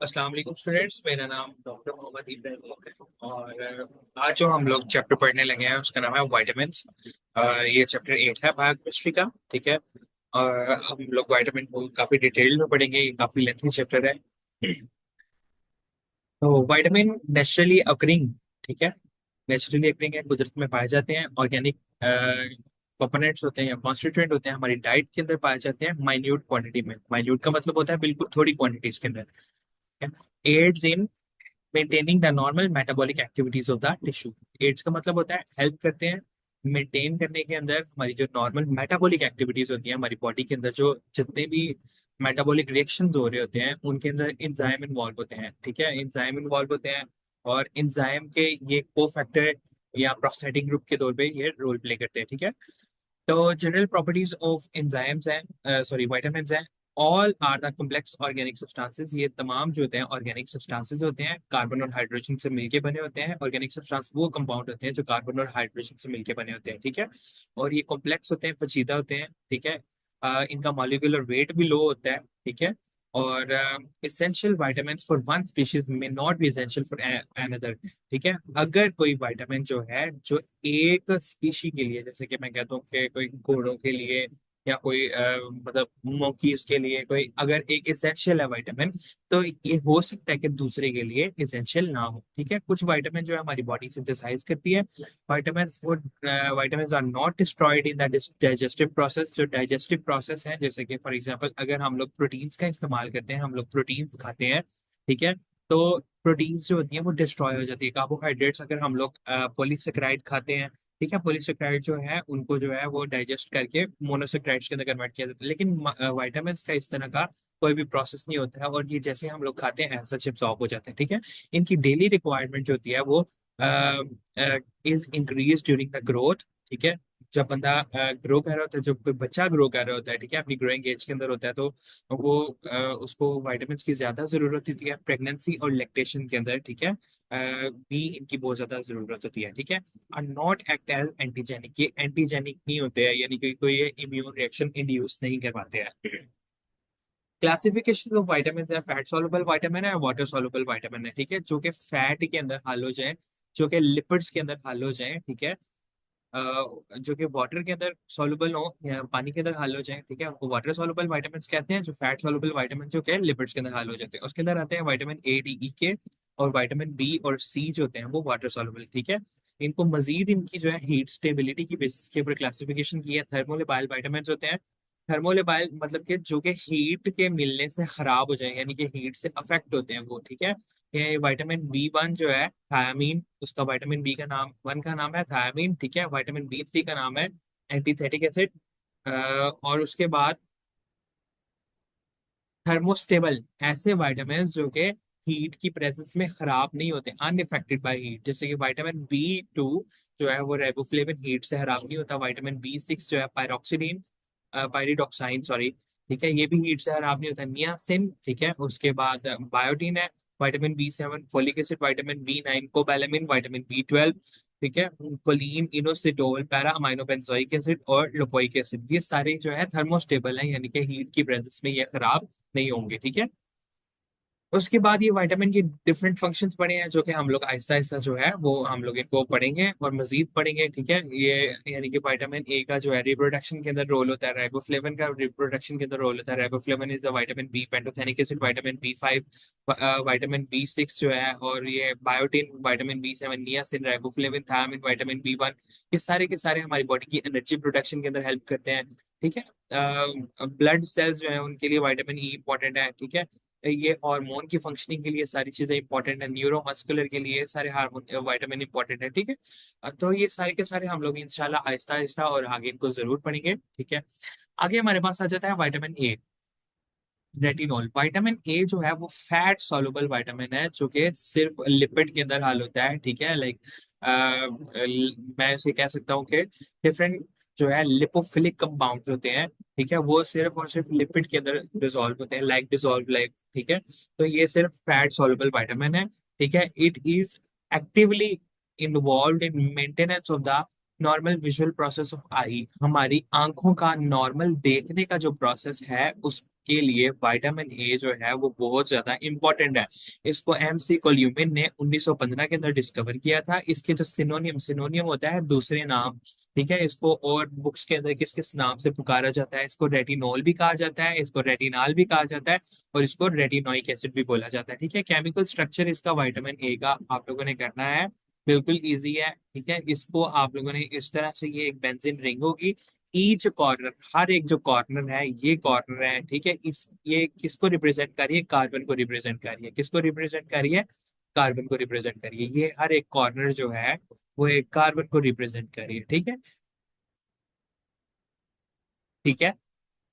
अस्सलाम वालेकुम स्टूडेंट्स। मेरा नाम डॉक्टर मोहम्मद इब्राहिम है और आज जो हम लोग चैप्टर पढ़ने लगे हैं उसका नाम है वाइटामिन्स। ये चैप्टर 8 है बायोकेमिस्ट्री का। ठीक है। और हम लोग वाइटामिन को काफी डिटेल में पढ़ेंगे, ये काफी लेंथी चैप्टर है। तो वाइटामिन नेचुरली अकरिंग, ठीक है, नेचुरली अकरिंग है, कुदरत में पाए जाते हैं। ऑर्गेनिक कंपोनेंट्स होते हैं या कॉन्स्टिट्यूएंट होते हैं, हमारी डाइट के अंदर पाए जाते हैं माइन्यूट क्वांटिटी में। माइन्यूट का मतलब होता है बिल्कुल थोड़ी क्वांटिटीज के अंदर। Aids in maintaining the normal metabolic activities of the tissue. Aids का मतलब होता है हेल्प करते हैं मेंटेन करने के अंदर हमारी जो नॉर्मल मेटाबॉलिक एक्टिविटीज होती हैं हमारी बॉडी के अंदर, जो जितने भी मेटाबॉलिक रिएक्शन हो रहे होते हैं उनके अंदर इंजाइम इन्वॉल्व होते हैं। ठीक है, इंजाइम इन्वॉल्व होते हैं और इंजाइम के ये को फैक्टर या प्रोस्थेटिक ग्रुप के तौर पे ये रोल प्ले करते हैं। ठीक है। तो जनरल प्रॉपर्टीज ऑफ एंजाइम्स हैं, सॉरी वाइटामिन हैं। All are the complex organic substances. ये तमाम जो होते हैं ऑर्गेनिक सब्सटेंसेस होते हैं, कार्बन और हाइड्रोजन से मिलके बने होते हैं। ऑर्गेनिक सब्सटेंस वो कंपाउंड होते हैं जो कार्बन और हाइड्रोजन से मिलके बने होते हैं। ठीक है। और ये कॉम्प्लेक्स होते हैं, पेचीदा होते हैं। ठीक है। इनका मॉलिक्यूलर वेट भी लो होता है। ठीक है। और essential vitamin for one species may not be essential for another. ठीक है। अगर कोई विटामिन जो है जो एक स्पीशी के लिए, जैसे कि मैं कहता हूँ कि कोई घोड़ों के लिए या कोई मतलब मोंकीज के लिए कोई अगर एक इसेंशियल है विटामिन, तो ये हो सकता है कि दूसरे के लिए इसेंशियल ना हो। ठीक है। कुछ विटामिन जो है हमारी बॉडी सिंथेसाइज करती है। Vitamin are not destroyed in the digestive process. जो डाइजेस्टिव प्रोसेस है, जैसे कि फॉर एग्जांपल अगर हम लोग प्रोटीन्स का इस्तेमाल करते हैं, हम लोग प्रोटीन्स खाते हैं। ठीक है। तो प्रोटीन्स जो होती है वो डिस्ट्रॉय हो जाती है। कार्बोहाइड्रेट्स अगर हम लोग पॉलीसेकेराइड खाते हैं, ठीक है, पॉलीसेकेराइड जो है उनको जो है वो डाइजेस्ट करके मोनोसेकेराइड्स के अंदर कन्वर्ट किया जाता है। लेकिन वाइटामिन का इस तरह का कोई भी प्रोसेस नहीं होता है और ये जैसे हम लोग खाते हैं ऐसा चिप्स ऑफ हो जाते हैं। ठीक है। इनकी डेली रिक्वायरमेंट जो होती है वो is increase during the growth. ठीक है। जब बंदा ग्रो कर रहा होता है, जब कोई बच्चा ग्रो कर रहा होता है, ठीक है, अपनी ग्रोइंग एज के अंदर होता है, तो वो उसको वाइटामिन की ज्यादा जरूरत होती है प्रेगनेंसी और लैक्टेशन के अंदर। ठीक है। भी इनकी बहुत ज्यादा जरूरत होती है। ठीक है। और नॉट एक्ट एज एंटीजेनिक, ये एंटीजेनिक नहीं होते हैं, यानी कि कोई इम्यून रिएक्शन इंड्यूस नहीं करवाते हैं। क्लासिफिकेशन ऑफ विटामिन है, फैट सॉल्युबल विटामिन है, वाटर सॉल्युबल विटामिन है। ठीक है, जो कि फैट के अंदर हल हो जाए, जो कि लिपिड्स के अंदर हल हो जाए। ठीक है। जो कि वाटर के अंदर सॉल्युबल हो या पानी के अंदर हल हो जाए, ठीक है, उनको वाटर सॉल्युबल विटामिन कहते हैं। जो फैट सॉल्युबल विटामिन जो कि लिपिड्स के अंदर हल हो जाते हैं, उसके अंदर आते हैं विटामिन ए, डी, ई के। और विटामिन बी और सी जो होते हैं वो वाटर सॉल्युबल। ठीक है। इनको मजीद इनकी जो है हीट स्टेबिलिटी की बेसिस के ऊपर क्लासिफिकेशन की है। थर्मोलिबाइल विटामिन होते हैं। थर्मोलिबाइल मतलब कि जो कि हीट के मिलने से खराब हो जाए, यानी कि हीट से अफेक्ट होते हैं वो। ठीक है। ये विटामिन B1 जो है थायामीन, उसका विटामिन B का नाम वन का नाम है थायामीन। ठीक है। विटामिन B3 का नाम है एंटीथेटिक एसिड। और उसके बाद थर्मोस्टेबल, ऐसे विटामिन जो कि हीट की प्रेजेंस में खराब नहीं होते, अनइफेक्टेड बाय हीट, जैसे कि विटामिन B2 जो है वो राइबोफ्लेविन, हीट से खराब नहीं होता। विटामिन B6 जो है पायरोक्सिडीन, पायरिडोक्साइन सॉरी, ठीक है, ये भी हीट से खराब नहीं होता। नियासिन, ठीक है, उसके बाद बायोटीन है, vitamin B7, folic acid, vitamin B9, cobalamin, vitamin B12, ठीक है, choline, inositol, para amino benzoic acid और लिपोइक एसिड, ये सारे जो है थर्मोस्टेबल है, यानी कि हीट की प्रेजेंस में ये खराब नहीं होंगे। ठीक है। उसके बाद ये विटामिन की डिफरेंट फंक्शंस पढ़े हैं, जो कि हम लोग आहिस्ता आहिस्ता जो है वो हम लोग इनको पढ़ेंगे और मजीद पढ़ेंगे। ठीक है। ये यानी कि विटामिन A का जो है रिप्रोडक्शन के अंदर रोल होता है, राइबोफ्लेविन का रिप्रोडक्शन के अंदर रोल होता है। Riboflavin is the vitamin B, pantothenic acid vitamin B5, vitamin B6 जो है, और ये biotin, vitamin B7, niacin, riboflavin, thiamine, vitamin B1, ये सारे के सारे हमारी बॉडी की एनर्जी प्रोडक्शन के अंदर हेल्प करते हैं। ठीक है। ब्लड सेल्स जो है उनके लिए विटामिन E इंपॉर्टेंट है। ठीक है। ये हार्मोन की फंक्शनिंग के लिए सारी चीजें इंपॉर्टेंट है। न्यूरोमस्कुलर के लिए सारे हार्मोन विटामिन इंपॉर्टेंट है। ठीक है। तो ये सारे के सारे हम लोग इंशाल्लाह आहिस्ता आहिस्ता और आगे इनको जरूर पढ़ेंगे। ठीक है। आगे हमारे पास आ जाता है vitamin A, retinol. Vitamin A जो है वो फैट सॉल्युबल विटामिन है, जो कि सिर्फ लिपिड के अंदर हल होता है। ठीक है। लाइक मैं इसे कह सकता हूँ कि डिफरेंट जो है लिपोफिलिक कंपाउंड्स होते हैं, ठीक है, वो सिर्फ और सिर्फ लिपिड के अंदर डिसॉल्व होते हैं, लाइक डिसॉल्व लाइक। ठीक है। तो ये सिर्फ फैट सॉल्युबल विटामिन है। ठीक है। It is actively involved in maintenance of the normal visual process of eye. हमारी आंखों का नॉर्मल देखने का जो प्रोसेस है के लिए विटामिन ए जो है वो बहुत ज्यादा इंपॉर्टेंट है। इसको एमसी कोल्यूमिन ने 1915 के अंदर डिस्कवर किया था। इसके जो सिनोनियम सिनोनियम होता है दूसरे नाम, ठीक है, इसको और बुक्स के अंदर किस किस नाम से पुकारा जाता है, इसको रेटिनॉल भी कहा जाता है, इसको रेटिनाल भी कहा जाता है, और इसको रेटिनोइक एसिड भी बोला जाता है। ठीक है, केमिकल स्ट्रक्चर इसका विटामिन ए का आप लोगों ने करना है, बिल्कुल इजी है। ठीक है, इसको आप लोगों ने इस तरह से, ये एक बेंजीन रिंग होगी, ईच कॉर्नर, हर एक जो कॉर्नर है, ये कॉर्नर है, ठीक है, इस ये किसको रिप्रेजेंट कर रही है, कार्बन को रिप्रेजेंट कर रही है, किसको रिप्रेजेंट कर रही है, कार्बन को रिप्रेजेंट कर रही है। ये हर एक कॉर्नर जो है वो एक कार्बन को रिप्रेजेंट कर रही है। ठीक है, ठीक है।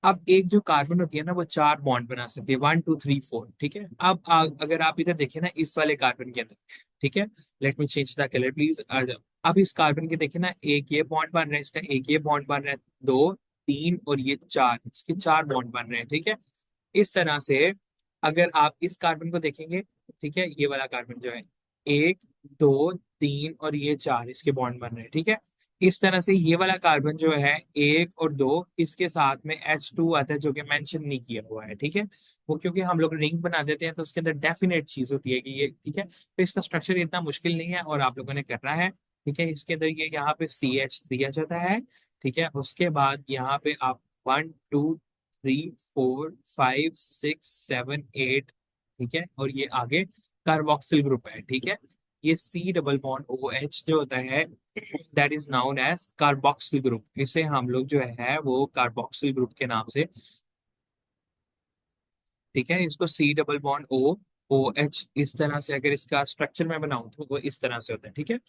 अब एक जो कार्बन होती है ना, वो चार बॉन्ड बना सकती है, 1 2 3 4। ठीक है, अब अगर आप इधर देखें ना, इस वाले कार्बन के अंदर, ठीक है, let me change the colour please. अब इस कार्बन के देखें ना, एक ये बॉन्ड बन रहा है, इसका एक ये बॉन्ड बन रहा है, दो, तीन और ये चार, इसके चार बॉन्ड बन रहे हैं। ठीक है, इस तरह से अगर आप इस कार्बन को देखेंगे, ठीक है, ये वाला कार्बन जो है, एक, दो, तीन और ये चार, इसके बॉन्ड बन रहे हैं। ठीक है, इस तरह से ये वाला कार्बन जो है, एक और दो, इसके साथ में H2 आता है, जो कि मेंशन नहीं किया हुआ है। ठीक है, वो क्योंकि हम लोग रिंग बना देते हैं तो उसके अंदर डेफिनेट चीज होती है कि ये, ठीक है, तो इसका स्ट्रक्चर इतना मुश्किल नहीं है और आप लोगों ने करना है। ठीक है, इसके अंदर ये यहाँ पे CH3 आ जाता है। ठीक है, उसके बाद यहाँ पे आप 1 2 3 4 5 6 7 8, ठीक है, और ये आगे कार्बोक्सिल ग्रुप है। ठीक है, ये C डबल बॉन्ड OH जो होता है, that is known as carboxyl group. इसे हम लोग जो है वो कार्बोक्सिल ग्रुप के नाम से, ठीक है, इसको C डबल बॉन्ड OH, इस तरह से अगर इसका स्ट्रक्चर मैं बनाऊं तो वो इस तरह से होता है। ठीक है,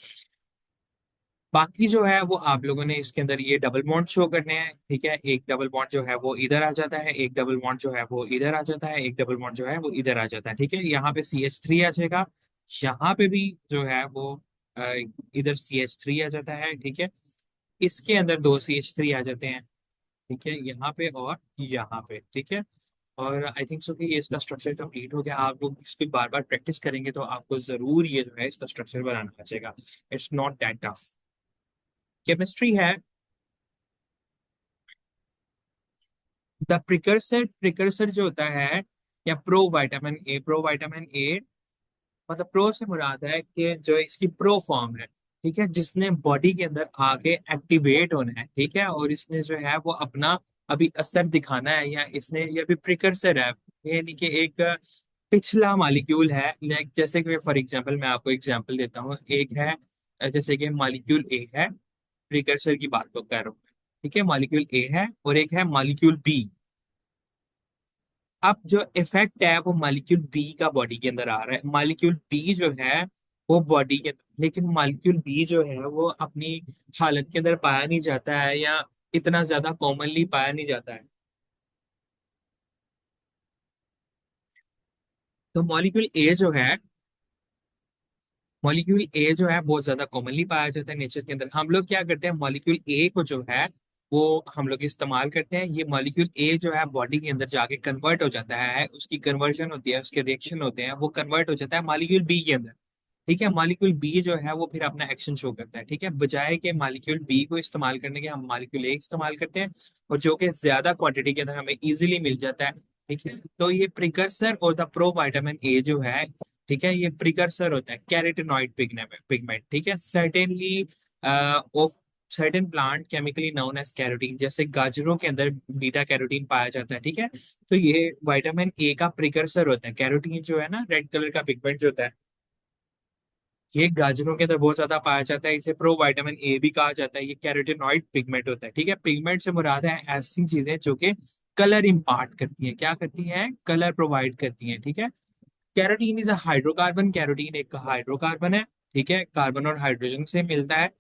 बाकी जो है वो आप लोगों ने इसके अंदर ये डबल बॉन्ड शो करने हैं। ठीक है, एक डबल बॉन्ड जो है वो इधर आ जाता है, एक डबल बॉन्ड जो है वो इधर आ जाता है, एक डबल बॉन्ड जो है वो इधर आ जाता है। ठीक है, यहाँ पे CH3 आ जाएगा, यहाँ पे भी जो है वो अ, इधर CH3 आ जाता है। ठीक है, इसके अंदर दो CH3 आ जाते हैं। ठीक है, यहाँ पे और यहाँ पे। ठीक है, और आई थिंक सो कि ये इसका स्ट्रक्चर कंप्लीट हो गया। आप लोग इसकी बार बार प्रैक्टिस करेंगे तो आपको जरूर ये जो है इसका स्ट्रक्चर बनाना आ जाएगा। It's not that tough. Chemistry है। द प्रिकर्सर, प्रिकर्सर जो होता है, या प्रो विटामिन ए मतलब प्रो से मुराद है कि जो इसकी प्रो फॉर्म है, ठीक है, जिसने बॉडी के अंदर आके एक्टिवेट होना है। ठीक है, और इसने जो है वो अपना अभी असर दिखाना है, या इसने ये अभी प्रिकर्सर है, यानी कि एक पिछला मॉलिक्यूल है। लाइक जैसे कि फॉर एग्जांपल मैं आपको एग्जांपल देता हूँ, एक है जैसे कि मॉलिक्यूल ए है, प्रिकर्सर की बात को कर रहा हूँ। ठीक है, मॉलिक्यूल ए है और एक है मॉलिक्यूल बी। अब जो इफेक्ट है वो मॉलिक्यूल बी का बॉडी के अंदर आ रहा है। मॉलिक्यूल बी जो है वो बॉडी के, लेकिन मॉलिक्यूल बी जो है वो अपनी हालत के अंदर पाया नहीं जाता है, या इतना ज्यादा कॉमनली पाया नहीं जाता है। तो मॉलिक्यूल ए जो है बहुत ज्यादा कॉमनली पाया जाता है नेचर के अंदर। हम लोग क्या करते हैं, मॉलिक्यूल ए को जो है वो हम लोग इस्तेमाल करते हैं। ये मॉलिक्यूल ए जो है बॉडी के अंदर जाके कन्वर्ट हो जाता है, उसकी कन्वर्जन होती है, उसके रिएक्शन होते हैं, वो कन्वर्ट हो जाता है मॉलिक्यूल बी के अंदर। ठीक है, मॉलिक्यूल बी जो है वो फिर अपना एक्शन शो करता है। ठीक है, बजाय के मॉलिक्यूल बी को इस्तेमाल करने के हम मॉलिक्यूल ए इस्तेमाल करते हैं, और जो कि ज्यादा क्वांटिटी के अंदर हमें इजीली मिल जाता है। ठीक है, तो ये प्रिकर्सर और द प्रो विटामिन ए जो है, ठीक है, ये प्रिकर्सर होता है कैरोटीनॉइड पिगमेंट। ठीक है, certainly of certain plant chemically known as carotene, जैसे गाजरों के अंदर बीटा कैरोटीन पाया जाता है। ठीक है, तो ये विटामिन ए का प्रिकर्सर होता है। कैरोटीन जो है ना, रेड कलर का पिगमेंट जो होता है, ये गाजरों के अंदर बहुत ज्यादा पाया जाता है। इसे प्रो विटामिन ए भी कहा जाता है। ये कैरोटीनॉइड पिगमेंट होता है। ठीक है, पिगमेंट से मुराद है ऐसी चीजें जो कि कलर इम्पार्ट करती हैं। क्या करती हैं, कलर प्रोवाइड करती हैं। ठीक है, carotene is a hydrocarbon, carotene एक हाइड्रोकार्बन है। ठीक है, कार्बन और हाइड्रोजन से मिलता है,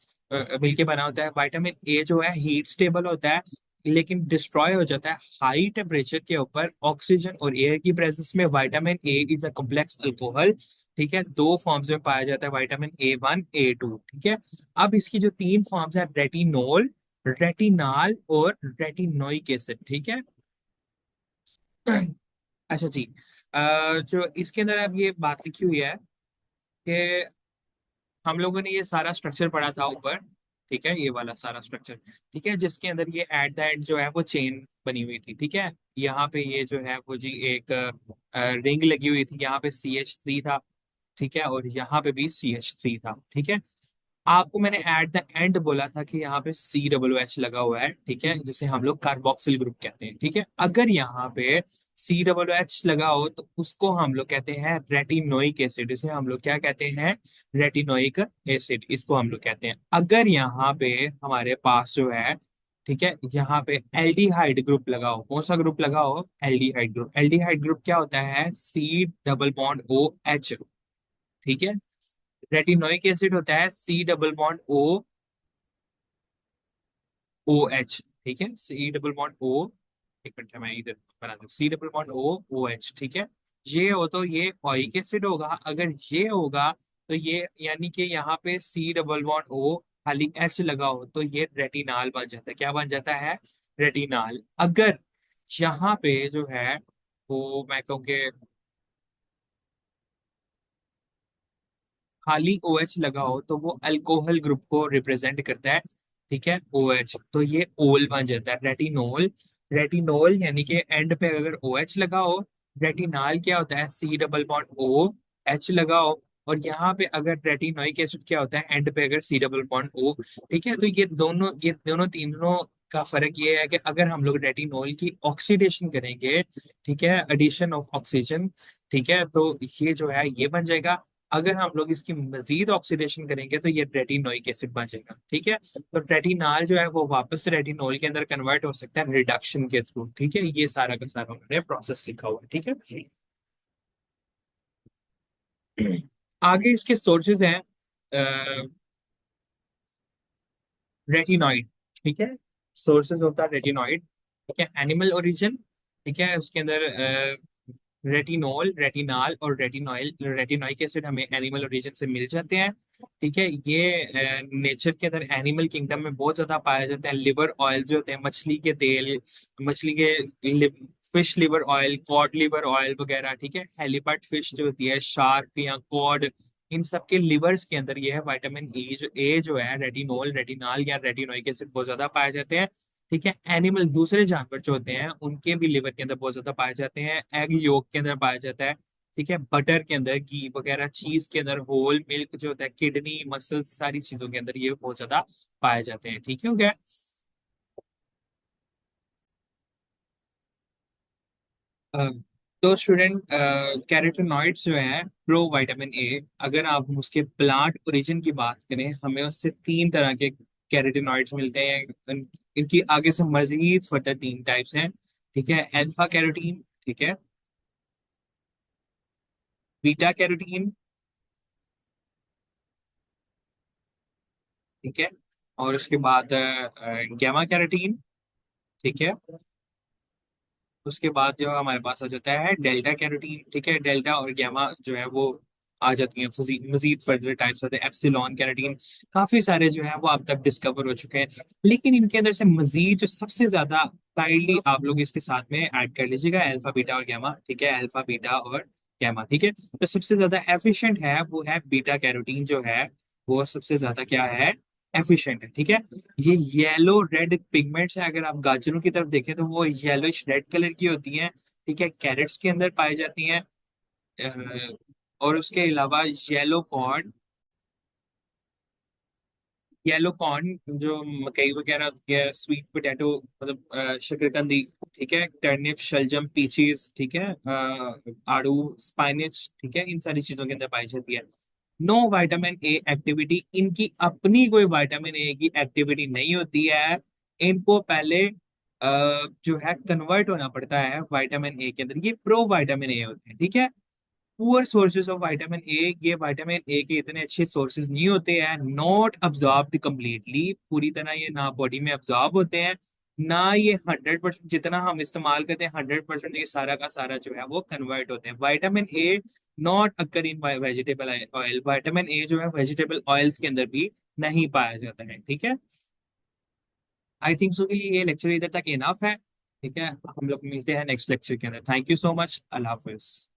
मिलके बना होता है। विटामिन ए जो है हीट स्टेबल होता है, लेकिन डिस्ट्रॉय हो जाता है हाई टेम्परेचर के ऊपर ऑक्सीजन और एयर की प्रेजेंस में। Vitamin A is a complex alcohol. ठीक है, दो फॉर्म्स में पाया जाता है, विटामिन A1 A2। ठीक है, अब इसकी जो तीन फॉर्म्स है, रेटिनोल, रेटिनाल और रेटिनोइक एसिड। ठीक है, अच्छा जी। जो इसके अंदर अब ये बात लिखी हुई है कि हम लोगों ने ये सारा स्ट्रक्चर पढ़ा था ऊपर। ठीक है, ये वाला सारा स्ट्रक्चर। ठीक है, जिसके अंदर ये एट द एंड जो है वो चेन बनी हुई थी। ठीक है, यहाँ पे ये जो है वो जी एक रिंग लगी हुई थी, यहाँ पे CH3 था। ठीक है, और यहाँ पे भी CH3 था। ठीक है, आपको मैंने एट द एंड बोला था कि यहाँ पे COOH लगा हुआ है। ठीक है, जिसे हम लोग कार्बोक्सिल ग्रुप कहते हैं। ठीक है, अगर यहाँ पे COOH लगा हो तो उसको हम लोग कहते हैं रेटिनोइक एसिड। इसे हम लोग क्या कहते हैं? रेटिनोइक एसिड, इसको हम लोग कहते हैं। अगर यहाँ पे हमारे पास जो है, ठीक है, यहाँ पे एल्डिहाइड ग्रुप लगा हो, कौन सा ग्रुप लगा हो? Aldehyde group. एल्डिहाइड ग्रुप क्या होता है? C double bond OH। ठीक है, रेटिनोइक एसिड होता है C double bond O OH। ठीक है, C डबल बॉन्ड O, एक मिनट मैं इधर बना दूं, C double bond O OH। ठीक है, ये हो तो ये ओइक एसिड होगा। अगर ये होगा तो ये, यानी कि यहाँ पे C डबल बॉन्ड O खाली H लगा हो तो ये रेटिनाल बन जाता है। क्या बन जाता है? रेटिनाल। अगर यहाँ पे जो है वो मैं कहूँ कि खाली OH लगा हो तो वो अल्कोहल ग्रुप को रिप्रेजेंट करता है। ठीक है, OH, तो ये ओल बन जाता है, रेटिनोल। रेटिनोल यानी कि एंड पे अगर OH लगा हो। रेटिनाल क्या होता है? C डबल बॉन्ड OH लगा हो। और यहाँ पे अगर रेटिनोइक एसिड क्या होता है? एंड पे अगर C डबल बॉन्ड O। ठीक है, तो ये दोनों तीनों का फर्क ये है कि अगर हम लोग रेटिनोल की ऑक्सीडेशन करेंगे, ठीक है, एडिशन ऑफ ऑक्सीजन, ठीक है, तो ये जो है ये बन जाएगा। अगर हम लोग इसकी मजीद ऑक्सीडेशन करेंगे तो ये रेटिनोइक एसिड बन जाएगा। ठीक है, तो रेटिनाल जो है वो वापस रेटिनोल के अंदर कन्वर्ट हो सकता है रिडक्शन के थ्रू। ठीक है, ये सारा का सारा उन्होंने प्रोसेस लिखा हुआ है। ठीक है, आगे इसके सोर्सेज हैं रेटिनॉइड। ठीक है, सोर्सेज होता है रेटिनॉइड। ठीक है, एनिमल ओरिजिन। ठीक है, उसके अंदर रेटिनोल, रेटिनाल और रेटिनोइक एसिड हमें एनिमल ओरिजिन से मिल जाते हैं। ठीक है, ये नेचर के अंदर एनिमल किंगडम में बहुत ज्यादा पाया जाता है। लिवर ऑयल जो होते हैं, मछली के तेल, मछली के fish liver oil, cod liver oil वगैरह। ठीक है, हेलीपैड फिश जो होती है, शार्क या कॉड, इन सब के लिवर्स के अंदर ये है विटामिन ए जो है, रेटिनोल, रेटिनाल या रेटिनोइक एसिड बहुत ज्यादा पाए जाते हैं। ठीक है, एनिमल दूसरे जानवर जो होते हैं उनके भी लिवर के अंदर बहुत ज्यादा पाए जाते हैं। एग योक के अंदर पाया जाता है। ठीक है, बटर के अंदर, घी वगैरह, चीज के अंदर, होल मिल्क जो होता है, किडनी, मसल, सारी चीजों के अंदर ये बहुत ज्यादा पाए जाते हैं। ठीक है, हो गया। अ, तो स्टूडेंट, कैरोटीनॉइड्स जो है प्रो विटामिन ए, अगर आप उसके प्लांट ओरिजिन की बात करें, हमें उससे तीन तरह के कैरोटीनॉइड्स मिलते हैं। इनकी आगे से मजीद फर्दर तीन टाइप्स हैं। ठीक है, अल्फा कैरोटीन, ठीक है, बीटा कैरोटीन, ठीक है, और उसके बाद गैमा कैरोटीन। ठीक है, उसके बाद जो हमारे पास आ जाता है डेल्टा कैरोटीन। ठीक है, डेल्टा और गैमा जो है वो आ जाती हैं। मजीद फर्दर टाइप्स आते हैं, एप्सिलॉन कैरोटीन। काफी सारे जो है वो अब तक डिस्कवर हो चुके हैं, लेकिन इनके अंदर से मजीद जो सबसे ज्यादा, काइंडली आप लोग इसके साथ में ऐड कर लीजिएगा, अल्फा बीटा और गैमा। ठीक है, अल्फा बीटा और गैमा। ठीक है, तो सबसे ज्यादा एफिशिएंट है वो है बीटा कैरोटीन जो है, वो सबसे ज्यादा क्या है? एफिशिएंट है। ठीक है, ये येलो रेड पिगमेंट्स है। अगर आप गाजरों की तरफ देखें तो वो येलोइश रेड कलर की होती हैं। ठीक है, कैरेट्स के अंदर पाई जाती हैं। अ, और उसके अलावा येलो कॉर्न जो मकई वगैरह होती है, स्वीट पोटैटो, मतलब शकरकंदी। ठीक है, टर्निप, शलजम, पीचीज। ठीक है, आड़ू, स्पाइनिच। ठीक है, इन सारी चीजों के अंदर पाई जाती है। नो विटामिन ए एक्टिविटी, इनकी अपनी कोई विटामिन ए की एक्टिविटी नहीं होती है। इनको पहले जो है कन्वर्ट होना पड़ता है विटामिन ए के अंदर। ये प्रो विटामिन ए होते हैं। ठीक है, poor sources of vitamin A, ये विटामिन ए के इतने अच्छे सोर्सेज नहीं होते हैं। नॉट अब्जॉर्ब्ड कंप्लीटली, पूरी तरह ये ना बॉडी में अब्जॉर्ब होते हैं, ना ये 100% जितना हम इस्तेमाल करते हैं 100% ये सारा का सारा जो है वो कन्वर्ट होते हैं। Vitamin A not occur in vegetable oil, vitamin A जो है वेजिटेबल ऑयल्स के अंदर भी नहीं पाया जाता है। ठीक है, आई थिंक सो के लिए ये लेक्चर इधर तक इनफ है। ठीक है, हम लोग मिलते हैं नेक्स्ट लेक्चर के अंदर। Thank you so much, Allah Hafiz.